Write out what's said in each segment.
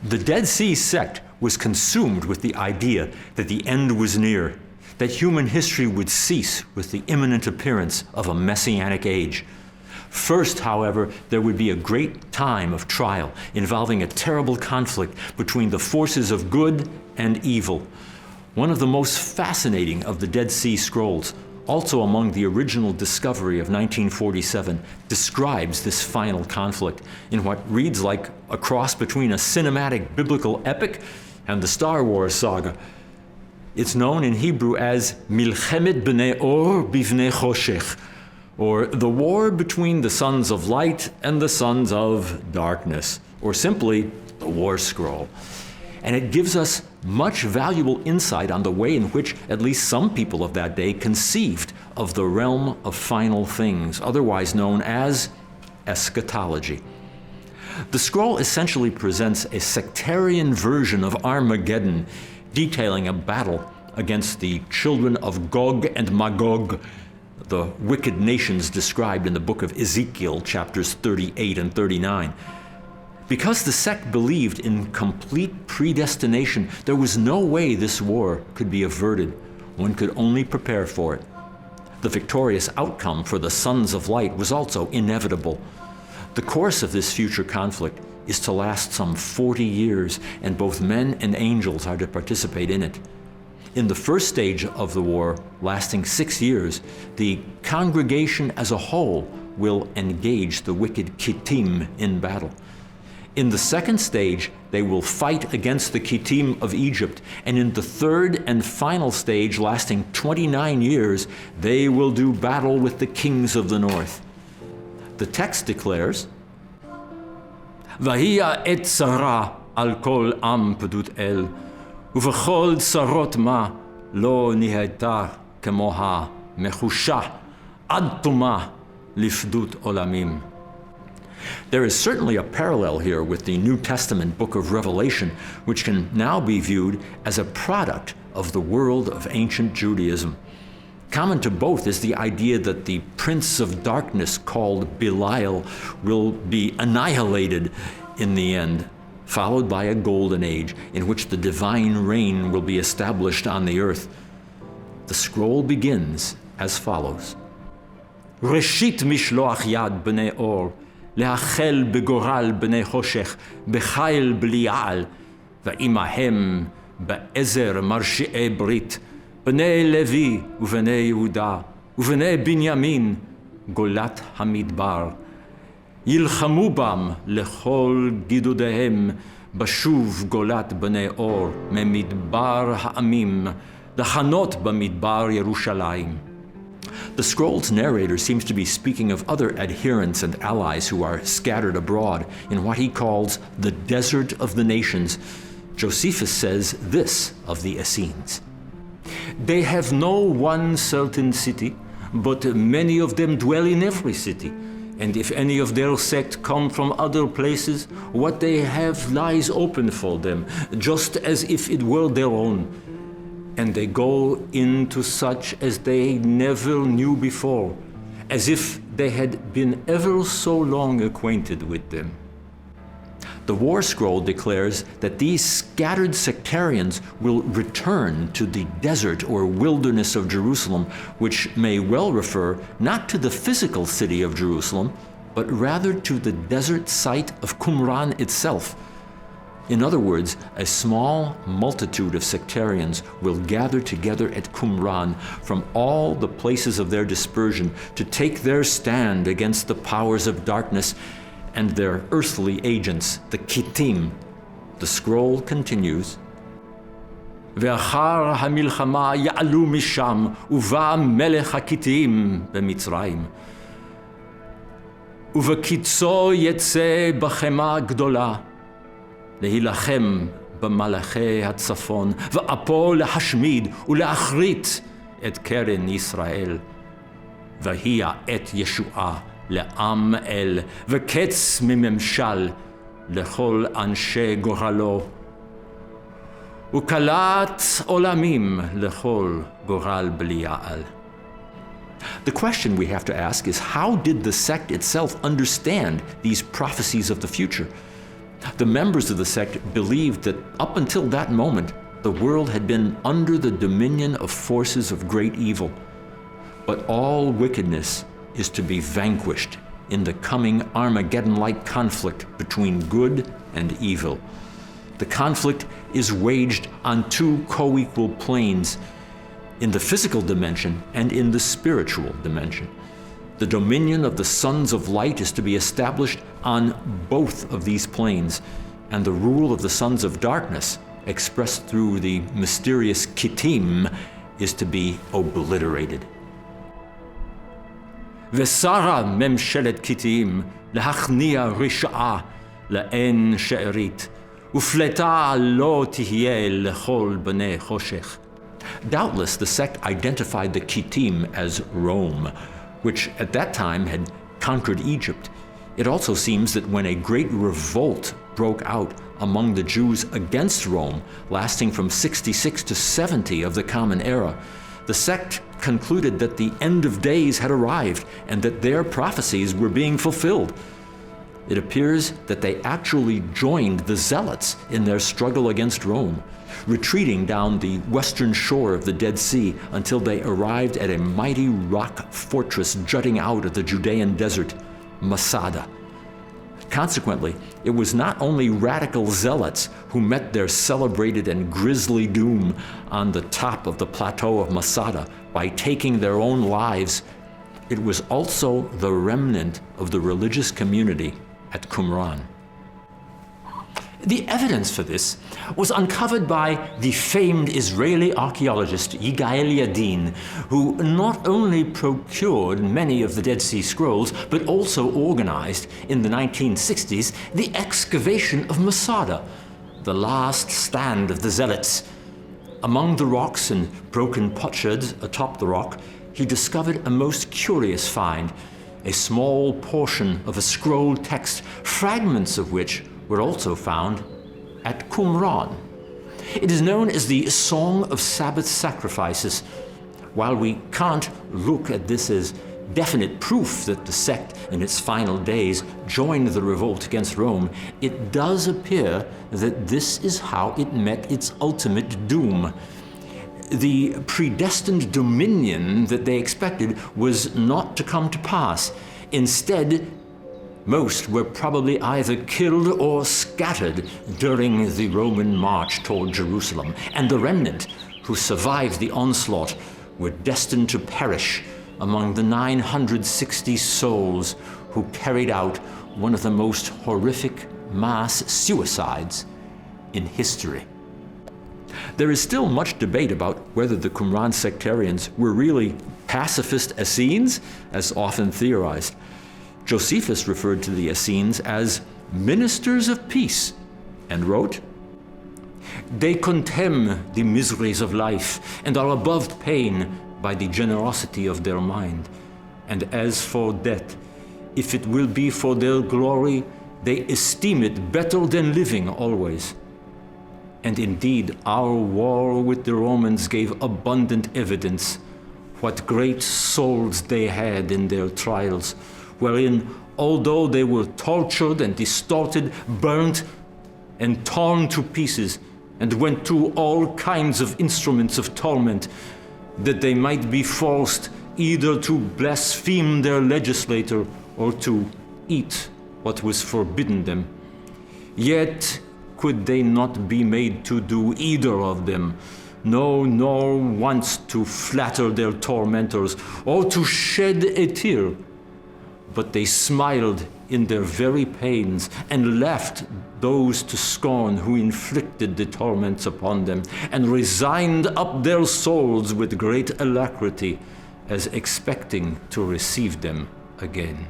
The Dead Sea sect was consumed with the idea that the end was near, that human history would cease with the imminent appearance of a messianic age. First, however, there would be a great time of trial involving a terrible conflict between the forces of good and evil. One of the most fascinating of the Dead Sea Scrolls, also among the original discovery of 1947, describes this final conflict in what reads like a cross between a cinematic biblical epic and the Star Wars saga. It's known in Hebrew as Milchemet B'nei Or B'vnei Choshech, or the war between the sons of light and the sons of darkness, or simply the War Scroll. And it gives us much valuable insight on the way in which at least some people of that day conceived of the realm of final things, otherwise known as eschatology. The scroll essentially presents a sectarian version of Armageddon, detailing a battle against the children of Gog and Magog, the wicked nations described in the book of Ezekiel, chapters 38 and 39. Because the sect believed in complete predestination, there was no way this war could be averted. One could only prepare for it. The victorious outcome for the sons of light was also inevitable. The course of this future conflict is to last some 40 years, and both men and angels are to participate in it. In the first stage of the war, lasting 6 years, the congregation as a whole will engage the wicked Kittim in battle. In the second stage, they will fight against the Kittim of Egypt, and in the third and final stage, lasting 29 years, they will do battle with the kings of the north. The text declares, Vahia et tzara al kol am pedut el, uvechol tzarot ma lo nihayta kemoha mechusha ad tuma lifdut olamim. There is certainly a parallel here with the New Testament book of Revelation, which can now be viewed as a product of the world of ancient Judaism. Common to both is the idea that the prince of darkness called Belial will be annihilated in the end, followed by a golden age in which the divine reign will be established on the earth. The scroll begins as follows. Reshit mishloach yad b'nei or, להחל בגורל בני חושך, בחיל בליעל, ועמהם בעזר מרשיעי ברית, בני לוי ובני יהודה, ובני בנימין, גולת המדבר. ילחמו בם לכל גידודיהם, בשוב גולת בני אור, ממדבר העמים, לחנות במדבר ירושלים. The scroll's narrator seems to be speaking of other adherents and allies who are scattered abroad in what he calls the desert of the nations. Josephus says this of the Essenes. They have no one certain city, but many of them dwell in every city. And if any of their sect come from other places, what they have lies open for them, just as if it were their own. And they go into such as they never knew before, as if they had been ever so long acquainted with them. The War Scroll declares that these scattered sectarians will return to the desert or wilderness of Jerusalem, which may well refer not to the physical city of Jerusalem, but rather to the desert site of Qumran itself. In other words, a small multitude of sectarians will gather together at Qumran from all the places of their dispersion to take their stand against the powers of darkness and their earthly agents, the Kittim. The scroll continues, ואחר המלחמה יעלו משם, ובא מלך הכיתים במצרים. ובקיצו יצא בחמה גדולה, להילחם במלאכי הצפון, ואפו להשמיד ולהכרית את קרן ישראל. ויהי עת ישועה לעם אל, וקץ מממשל לכל אנשי גורלו. וקלט עולמים לכל גורל בליעל. The question we have to ask is, how did the sect itself understand these prophecies of the future? The members of the sect believed that up until that moment, the world had been under the dominion of forces of great evil. But all wickedness is to be vanquished in the coming Armageddon-like conflict between good and evil. The conflict is waged on two co-equal planes, in the physical dimension and in the spiritual dimension. The dominion of the sons of light is to be established on both of these planes, and the rule of the sons of darkness, expressed through the mysterious Kittim, is to be obliterated. ושרה ממשלת קיטים להכניע רשעה לאין שארית, ופלטה לא תהיה לכל בני חושך. Doubtless, the sect identified the Kittim as Rome, which at that time had conquered Egypt. It also seems that when a great revolt broke out among the Jews against Rome, lasting from 66 to 70 of the Common Era, the sect concluded that the end of days had arrived and that their prophecies were being fulfilled. It appears that they actually joined the Zealots in their struggle against Rome, retreating down the western shore of the Dead Sea until they arrived at a mighty rock fortress jutting out of the Judean desert, Masada. Consequently, it was not only radical zealots who met their celebrated and grisly doom on the top of the plateau of Masada by taking their own lives. It was also the remnant of the religious community at Qumran. The evidence for this was uncovered by the famed Israeli archaeologist Yigael Yadin, who not only procured many of the Dead Sea Scrolls, but also organized in the 1960s the excavation of Masada, the last stand of the Zealots. Among the rocks and broken potsherds atop the rock, he discovered a most curious find, a small portion of a scroll text, fragments of which were also found at Qumran. It is known as the Song of Sabbath Sacrifices. While we can't look at this as definite proof that the sect in its final days joined the revolt against Rome, it does appear that this is how it met its ultimate doom. The predestined dominion that they expected was not to come to pass. Instead, most were probably either killed or scattered during the Roman march toward Jerusalem, and the remnant who survived the onslaught were destined to perish among the 960 souls who carried out one of the most horrific mass suicides in history. There is still much debate about whether the Qumran sectarians were really pacifist Essenes, as often theorized. Josephus referred to the Essenes as ministers of peace and wrote, "They contemn the miseries of life and are above pain by the generosity of their mind. And as for death, if it will be for their glory, they esteem it better than living always. And indeed, our war with the Romans gave abundant evidence what great souls they had in their trials, wherein, although they were tortured and distorted, burnt and torn to pieces, and went through all kinds of instruments of torment, that they might be forced either to blaspheme their legislator or to eat what was forbidden them. Yet could they not be made to do either of them? No, nor once to flatter their tormentors, or to shed a tear. But they smiled in their very pains, and left those to scorn who inflicted the torments upon them, and resigned up their souls with great alacrity, as expecting to receive them again.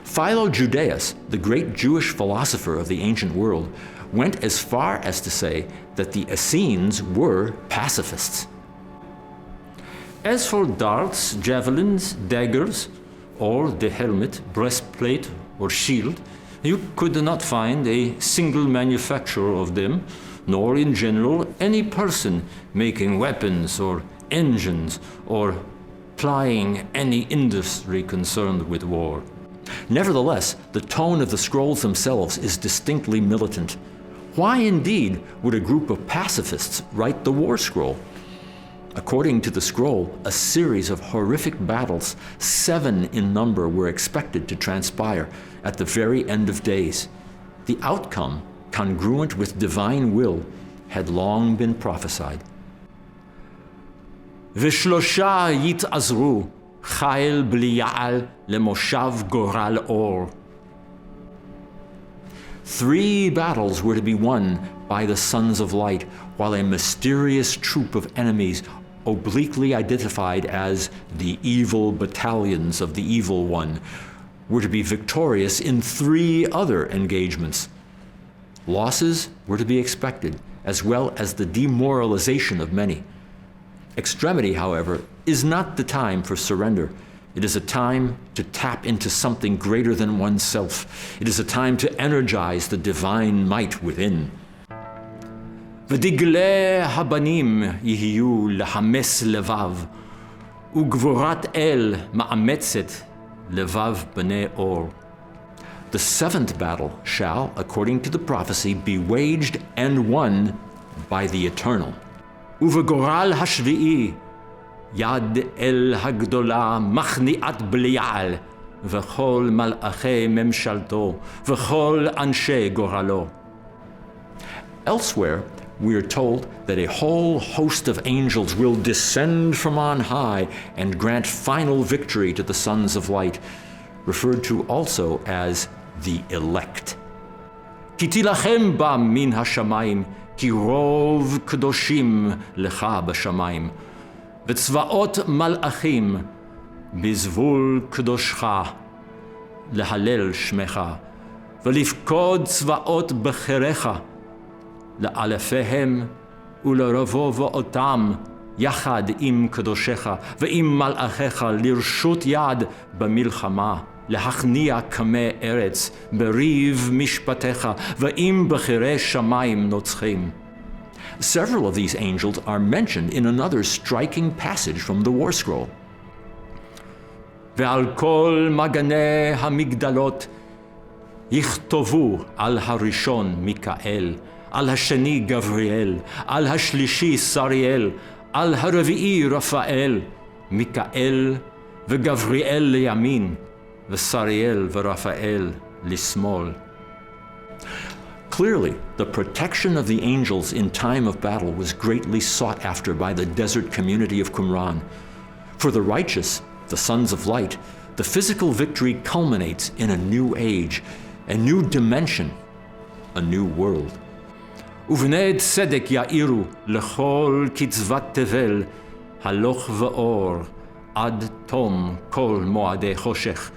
Philo Judaeus, the great Jewish philosopher of the ancient world, went as far as to say that the Essenes were pacifists. As for darts, javelins, daggers, or the helmet, breastplate, or shield, you could not find a single manufacturer of them, nor in general any person making weapons or engines or plying any industry concerned with war. Nevertheless, the tone of the scrolls themselves is distinctly militant. Why indeed would a group of pacifists write the war scroll? According to the scroll, a series of horrific battles, 7 in number, were expected to transpire at the very end of days. The outcome, congruent with divine will, had long been prophesied. V'shlosha yit'azru, chayil b'liya'al lemoshav goral or. 3 battles were to be won by the sons of light, while a mysterious troop of enemies, obliquely identified as the evil battalions of the evil one, were to be victorious in 3 other engagements. Losses were to be expected, as well as the demoralization of many. Extremity, however, is not the time for surrender. It is a time to tap into something greater than oneself. It is a time to energize the divine might within. ודגלי הבנים יהיו לחמס לבב, וגבורת אל מאמצת לבב בני אור. The 7th battle shall, according to the prophecy, be waged and won by the Eternal. ובגורל השביעי יד אל הגדולה מכניעת בליעל, וכל מלאכי ממשלתו, וכל אנשי גורלו. Elsewhere, we are told that a whole host of angels will descend from on high and grant final victory to the sons of light, referred to also as the elect. כי תילחם בם מן השמיים, כי רוב קדושים לך בשמיים, וצבאות מלאכים בזבול קדושך, להלל שמך, ולפקוד צבאות בחיריך, לאלפיהם ולרבוב אותם יחד עם קדושיך ועם מלאכיך לרשות יד במלחמה, להכניע קמי ארץ בריב משפטיך ועם בחירי שמיים נוצחים. Several of these angels are mentioned in another striking passage from the War Scroll. ועל כל מגני המגדלות יכתבו על הראשון מיקאל, על השני גבריאל, על השלישי סריאל, על הרביעי רפאל, מיקאל וגבריאל לימין, וסריאל ורפאל לשמאל. Clearly, the protection of the angels in time of battle was greatly sought after by the desert community of Qumran. For the righteous, the sons of light, the physical victory culminates in a new age, a new dimension, a new world. ובני צדק יאירו לכל קצבת תבל, הלוך ואור, עד תום כל מועדי חושך.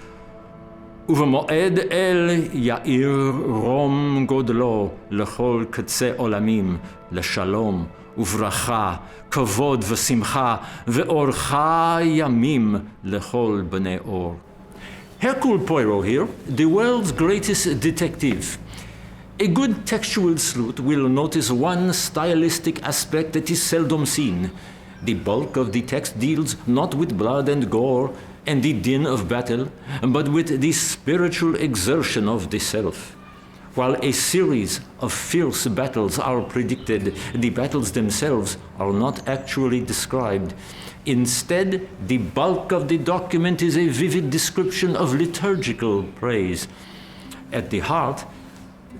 ובמועד אל יאיר רום גודלו לכל קצה עולמים, לשלום וברכה, כבוד ושמחה, ואורך ימים לכל בני אור. Hercule Poirot here, the world's greatest detective. A good textual sleuth will notice one stylistic aspect that is seldom seen. The bulk of the text deals not with blood and gore and the din of battle, but with the spiritual exertion of the self. While a series of fierce battles are predicted, the battles themselves are not actually described. Instead, the bulk of the document is a vivid description of liturgical praise. At the heart,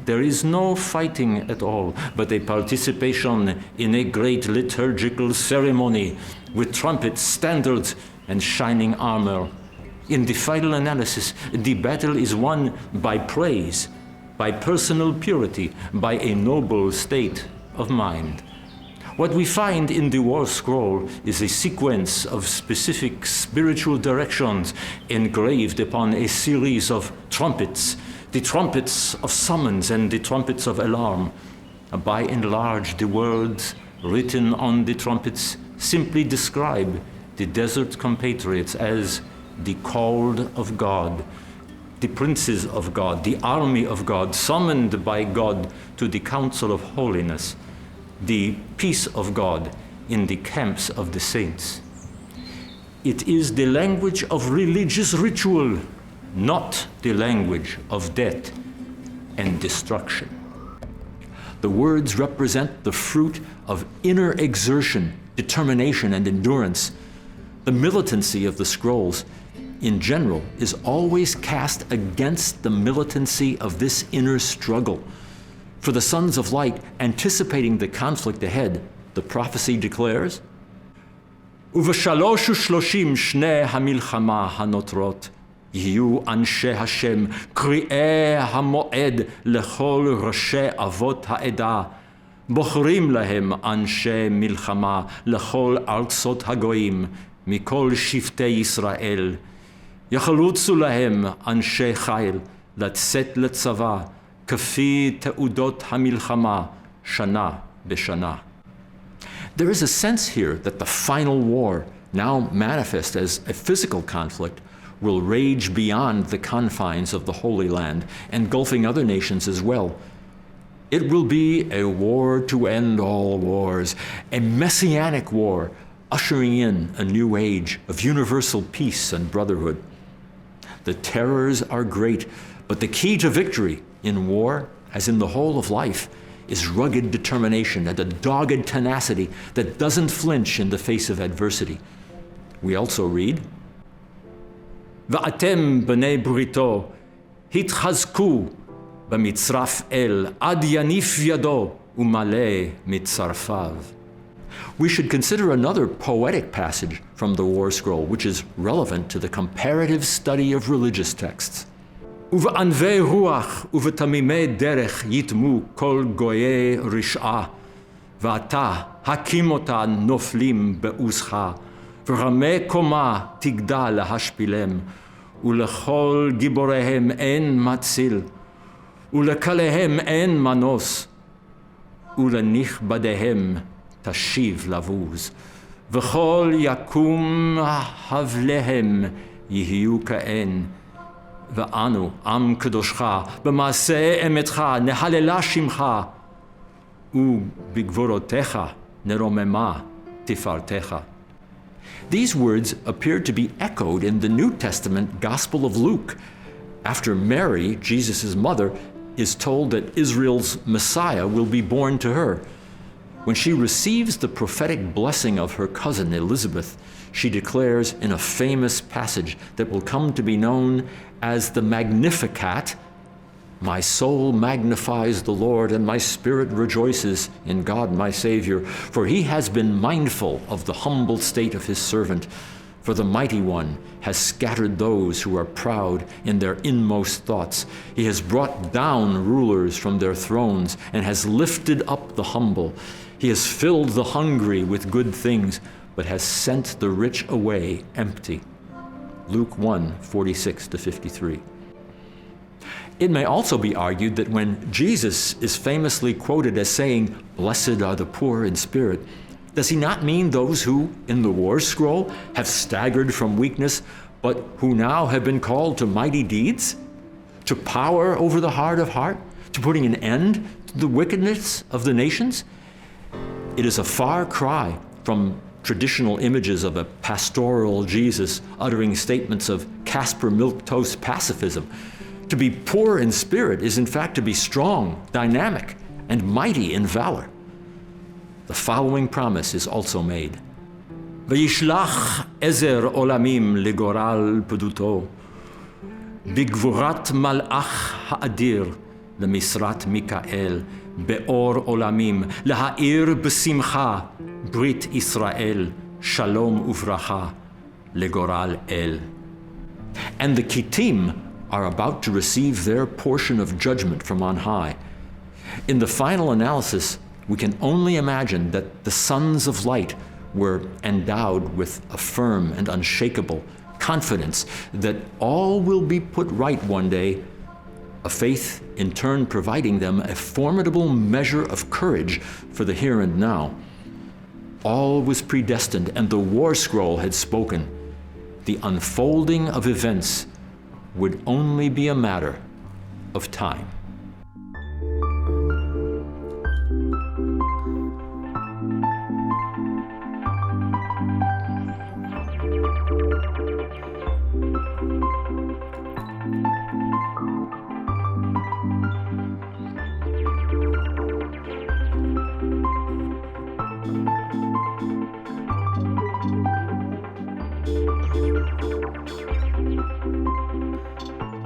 there is no fighting at all, but a participation in a great liturgical ceremony with trumpets, standards, and shining armor. In the final analysis, the battle is won by praise, by personal purity, by a noble state of mind. What we find in the war scroll is a sequence of specific spiritual directions engraved upon a series of trumpets, the trumpets of summons and the trumpets of alarm. By and large, the words written on the trumpets simply describe the desert compatriots as the called of God, the princes of God, the army of God, summoned by God to the council of holiness, the peace of God in the camps of the saints. It is the language of religious ritual, not the language of death and destruction. The words represent the fruit of inner exertion, determination, and endurance. The militancy of the scrolls, in general, is always cast against the militancy of this inner struggle. For the sons of light, anticipating the conflict ahead, the prophecy declares, "Uveshalosh ushloshim shnei hamilchama hanotrot, yihu anshe Hashem, kri'ei hamoed lechol roshei avot ha'edah, bochrim lahem anshe milchama lechol artzot hagoyim, mikol shiftei Yisrael, yachalutzu lahem anshe chayil, latzet letzava, kafi te'udot hamilchama, shana b'shana." There is a sense here that the final war, now manifest as a physical conflict, will rage beyond the confines of the Holy Land, engulfing other nations as well. It will be a war to end all wars, a messianic war, ushering in a new age of universal peace and brotherhood. The terrors are great, but the key to victory in war, as in the whole of life, is rugged determination and a dogged tenacity that doesn't flinch in the face of adversity. We also read, "Va'atem b'nei brito hitchazku b'mitzraf el ad yanif yado u'maleh mitzarfav." We should consider another poetic passage from the War Scroll, which is relevant to the comparative study of religious texts. "Uv'anvei ruach uv'tamimei derech yitmu kol goyei rish'a, v'ata hakim ota noflim be'uzcha, v'ramei koma tigda lahashpilem, u'lechol giborehem en matzil, u'lekalehem en manos, u'lenichbadehem tashiv lavuz, v'chol yakum havlehem yihiu ka'en, v'anu am kedoshcha, b'maseh emetcha nehalela shimcha, u'bigvorotecha neromema tifartecha." These words appear to be echoed in the New Testament Gospel of Luke, after Mary, Jesus' mother, is told that Israel's Messiah will be born to her. When she receives the prophetic blessing of her cousin Elizabeth, she declares in a famous passage that will come to be known as the Magnificat, "My soul magnifies the Lord, and my spirit rejoices in God my Savior, for he has been mindful of the humble state of his servant. For the Mighty One has scattered those who are proud in their inmost thoughts. He has brought down rulers from their thrones and has lifted up the humble. He has filled the hungry with good things, but has sent the rich away empty." Luke 1:46-53. It may also be argued that when Jesus is famously quoted as saying, "Blessed are the poor in spirit," does he not mean those who, in the War Scroll, have staggered from weakness, but who now have been called to mighty deeds? To power over the hard of heart? To putting an end to the wickedness of the nations? It is a far cry from traditional images of a pastoral Jesus uttering statements of Casper milquetoast pacifism. To be poor in spirit is in fact to be strong, dynamic, and mighty in valor. The following promise is also made. "V'yishlach ezer olamim legoral peduto, bigvurat malach ha'adir, למשרת מיקאל, באור עולמים, להאיר בשמחה, ברית ישראל, shalom uvracha, legoral el. And the Kittim are about to receive their portion of judgment from on high. In the final analysis, we can only imagine that the sons of light were endowed with a firm and unshakable confidence that all will be put right one day, a faith in turn providing them a formidable measure of courage for the here and now. All was predestined, and the war scroll had spoken. The unfolding of events would only be a matter of time.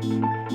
Thank you.